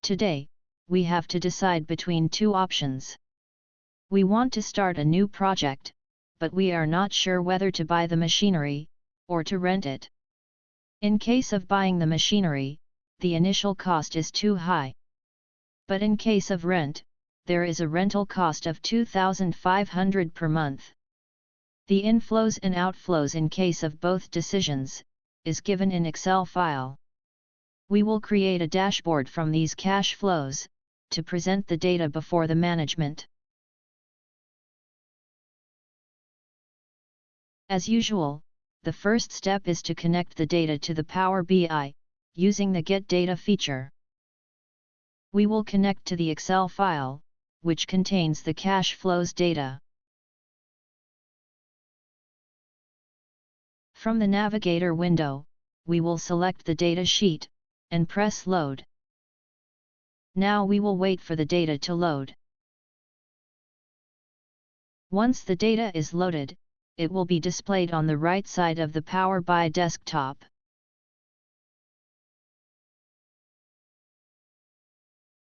Today, we have to decide between two options. We want to start a new project, but we are not sure whether to buy the machinery, or to rent it. In case of buying the machinery, the initial cost is too high. But in case of rent, there is a rental cost of $2,500 per month. The inflows and outflows in case of both decisions is given in Excel file. We will create a dashboard from these cash flows to present the data before the management. As usual, the first step is to connect the data to the Power BI using the Get Data feature. We will connect to the Excel file, which contains the cash flows data. From the Navigator window, we will select the data sheet, and press Load. Now we will wait for the data to load. Once the data is loaded, it will be displayed on the right side of the Power BI desktop.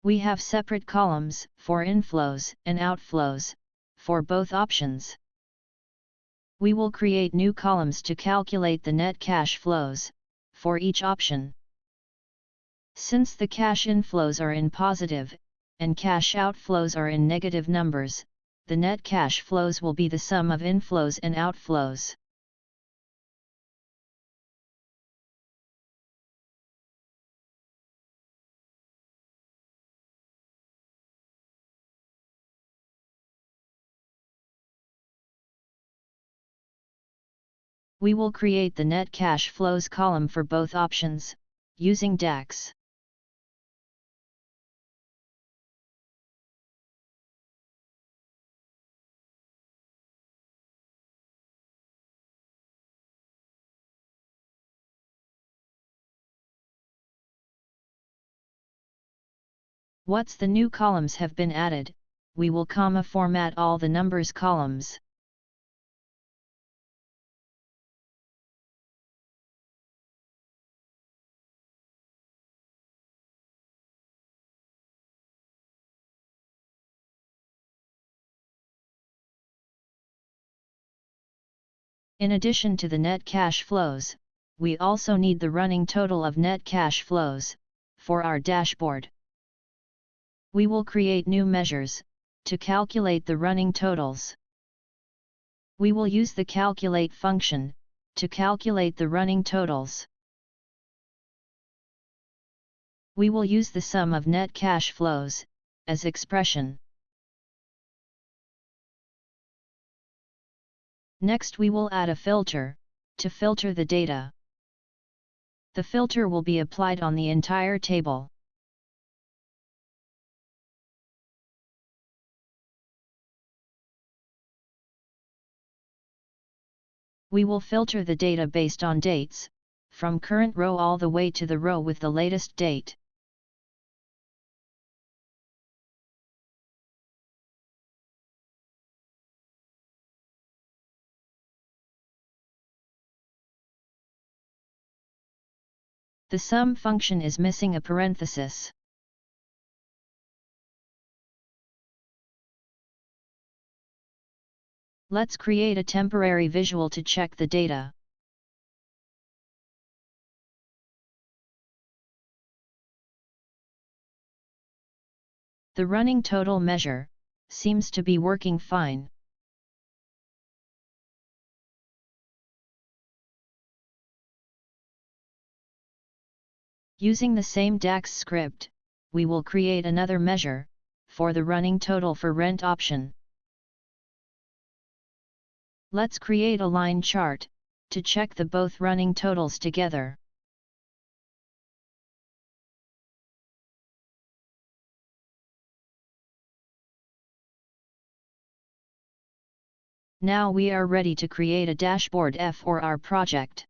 We have separate columns for inflows and outflows for both options. We will create new columns to calculate the net cash flows for each option. Since the cash inflows are in positive, and cash outflows are in negative numbers, the net cash flows will be the sum of inflows and outflows. We will create the net cash flows column for both options, using DAX. Once the new columns have been added, we will comma format all the numbers columns. In addition to the net cash flows, we also need the running total of net cash flows for our dashboard. We will create new measures to calculate the running totals. We will use the calculate function to calculate the running totals. We will use the sum of net cash flows as expression. Next we will add a filter to filter the data. The filter will be applied on the entire table. We will filter the data based on dates, from current row all the way to the row with the latest date. The sum function is missing a parenthesis. Let's create a temporary visual to check the data. The running total measure seems to be working fine. Using the same DAX script, we will create another measure for the running total for rent option. Let's create a line chart to check the both running totals together. Now we are ready to create a dashboard for our project.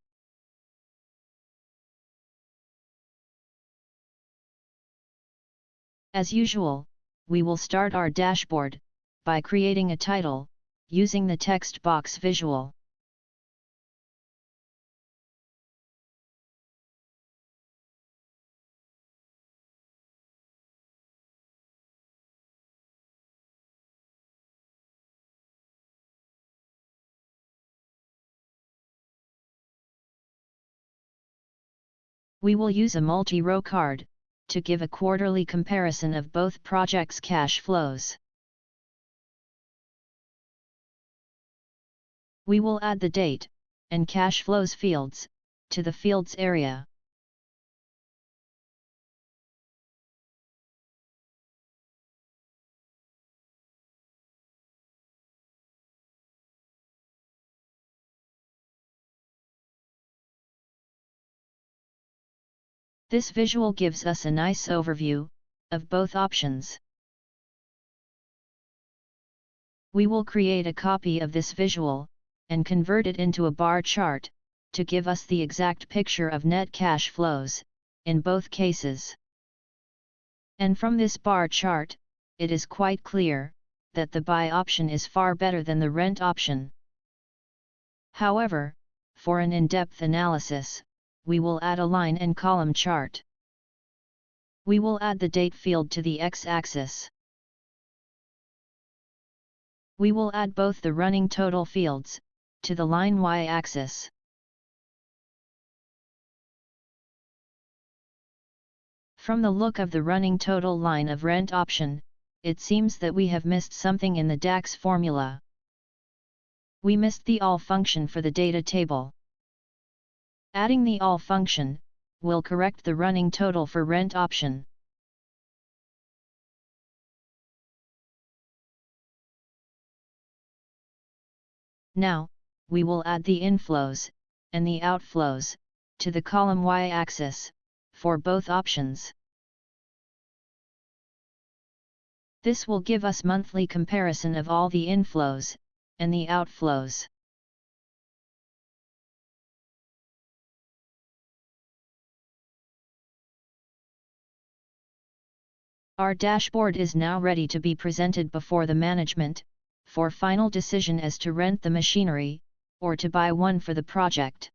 As usual, we will start our dashboard by creating a title using the text box visual. We will use a multi-row card to give a quarterly comparison of both projects' cash flows. We will add the date and cash flows fields to the fields area. This visual gives us a nice overview of both options. We will create a copy of this visual and convert it into a bar chart to give us the exact picture of net cash flows in both cases. And from this bar chart, it is quite clear that the buy option is far better than the rent option. However, for an in-depth analysis, we will add a line and column chart. We will add the date field to the x-axis. We will add both the running total fields to the line y-axis. From the look of the running total line of rent option, it seems that we have missed something in the DAX formula. We missed the all function for the data table. Adding the all function will correct the running total for rent option. Now, we will add the inflows and the outflows to the column y-axis for both options. This will give us monthly comparison of all the inflows and the outflows. Our dashboard is now ready to be presented before the management for final decision as to rent the machinery or to buy one for the project.